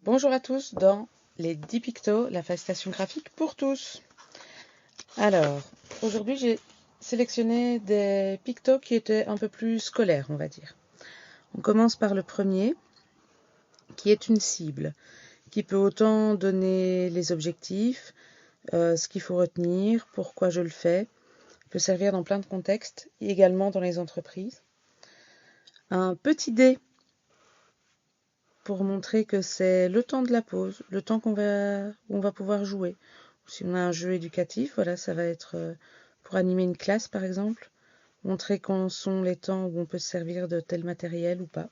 Bonjour à tous dans les 10 pictos, la facilitation graphique pour tous. Alors, aujourd'hui j'ai sélectionné des pictos qui étaient un peu plus scolaires, on va dire. On commence par le premier, qui est une cible, qui peut autant donner les objectifs, ce qu'il faut retenir, pourquoi je le fais, peut servir dans plein de contextes, et également dans les entreprises. Un petit dé pour montrer que c'est le temps de la pause, le temps on va pouvoir jouer. Si on a un jeu éducatif, voilà, ça va être pour animer une classe par exemple, montrer quand sont les temps où on peut se servir de tel matériel ou pas.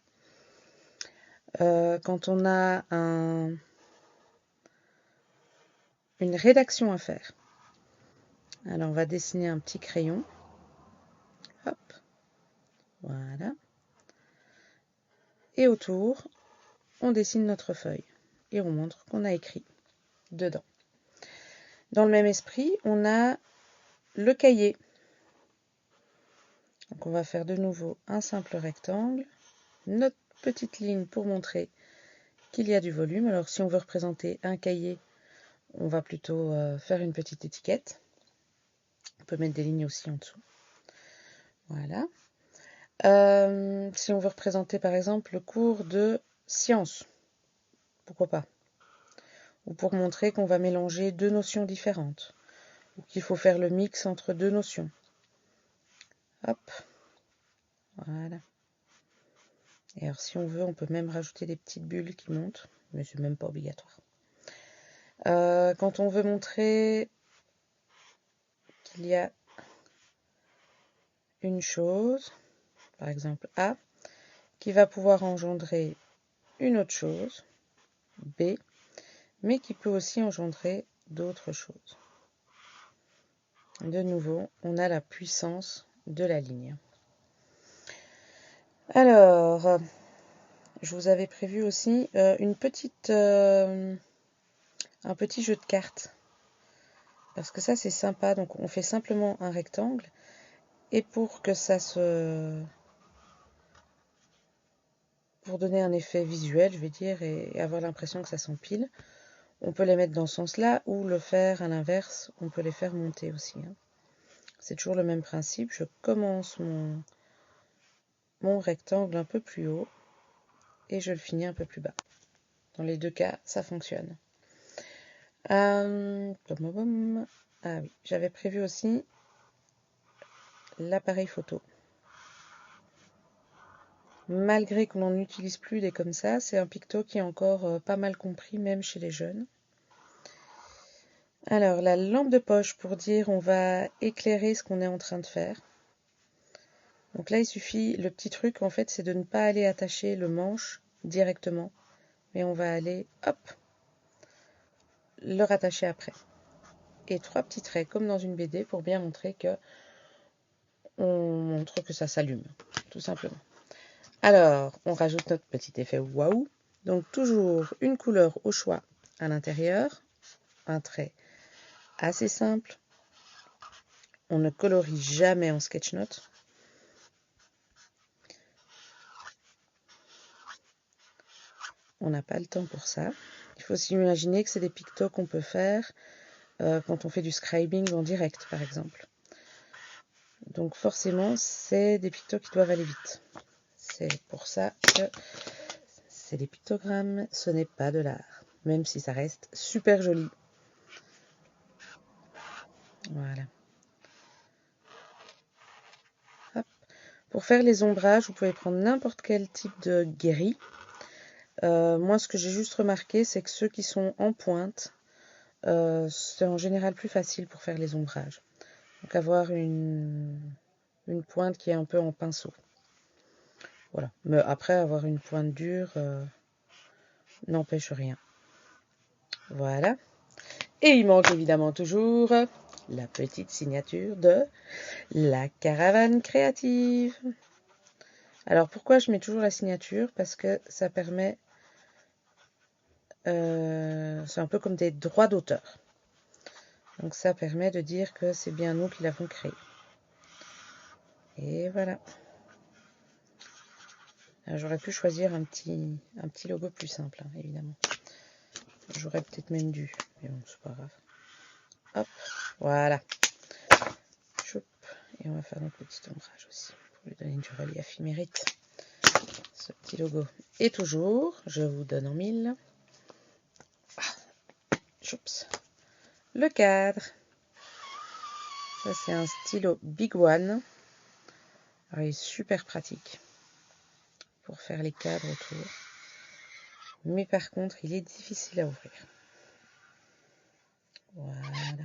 Quand on a une rédaction à faire, alors on va dessiner un petit crayon, hop, voilà, et autour, on dessine notre feuille et on montre qu'on a écrit dedans. Dans le même esprit, on a le cahier. Donc on va faire de nouveau un simple rectangle, notre petite ligne pour montrer qu'il y a du volume. Alors si on veut représenter un cahier, on va plutôt faire une petite étiquette. On peut mettre des lignes aussi en dessous. Voilà. Si on veut représenter par exemple le cours de sciences, pourquoi pas. Ou pour montrer qu'on va mélanger deux notions différentes. Ou qu'il faut faire le mix entre deux notions. Hop. Voilà. Et alors si on veut, on peut même rajouter des petites bulles qui montent, mais c'est même pas obligatoire. Quand on veut montrer qu'il y a une chose, par exemple A, qui va pouvoir engendrer une autre chose, B, mais qui peut aussi engendrer d'autres choses. De nouveau, on a la puissance de la ligne. Alors, je vous avais prévu aussi un petit jeu de cartes. Parce que ça, c'est sympa. Donc, on fait simplement un rectangle. Et pour donner un effet visuel, je vais dire, et avoir l'impression que ça s'empile, on peut les mettre dans ce sens-là ou le faire à l'inverse, on peut les faire monter aussi. C'est toujours le même principe. Je commence mon rectangle un peu plus haut et je le finis un peu plus bas. Dans les deux cas, ça fonctionne. Ah oui, j'avais prévu aussi l'appareil photo. Malgré qu'on n'en utilise plus des comme ça, c'est un picto qui est encore pas mal compris, même chez les jeunes. Alors, la lampe de poche pour dire on va éclairer ce qu'on est en train de faire. Donc là, il suffit, le petit truc en fait, c'est de ne pas aller attacher le manche directement, mais on va aller, hop, le rattacher après. Et 3 petits traits, comme dans une BD, pour bien montrer que on montre que ça s'allume, tout simplement. Alors, on rajoute notre petit effet waouh. Donc toujours une couleur au choix à l'intérieur, un trait assez simple. On ne colorie jamais en sketch note. On n'a pas le temps pour ça. Il faut s'imaginer que c'est des pictos qu'on peut faire quand on fait du scribing en direct, par exemple. Donc forcément, c'est des pictos qui doivent aller vite. C'est pour ça que c'est des pictogrammes, ce n'est pas de l'art. Même si ça reste super joli. Voilà. Hop. Pour faire les ombrages, vous pouvez prendre n'importe quel type de guéri. Moi, ce que j'ai juste remarqué, c'est que ceux qui sont en pointe, c'est en général plus facile pour faire les ombrages. Donc avoir une pointe qui est un peu en pinceau. Voilà. Mais après, avoir une pointe dure n'empêche rien. Voilà. Et il manque évidemment toujours la petite signature de la caravane créative. Alors pourquoi je mets toujours la signature? Parce que ça permet... c'est un peu comme des droits d'auteur. Donc ça permet de dire que c'est bien nous qui l'avons créé. Et voilà. J'aurais pu choisir un petit logo plus simple, hein, évidemment. J'aurais peut-être même dû, mais bon, c'est pas grave. Hop, voilà. Choup. Et on va faire notre petit ombrage aussi, pour lui donner du relief. Il mérite ce petit logo. Et toujours, je vous donne en mille. Choups. Le cadre. Ça, c'est un stylo Big One. Alors, il est super pratique pour faire les cadres autour. Mais par contre, il est difficile à ouvrir. Voilà.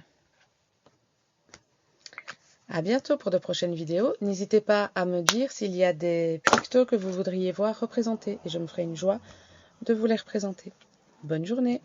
À bientôt pour de prochaines vidéos. N'hésitez pas à me dire s'il y a des pictos que vous voudriez voir représentés et je me ferai une joie de vous les représenter. Bonne journée!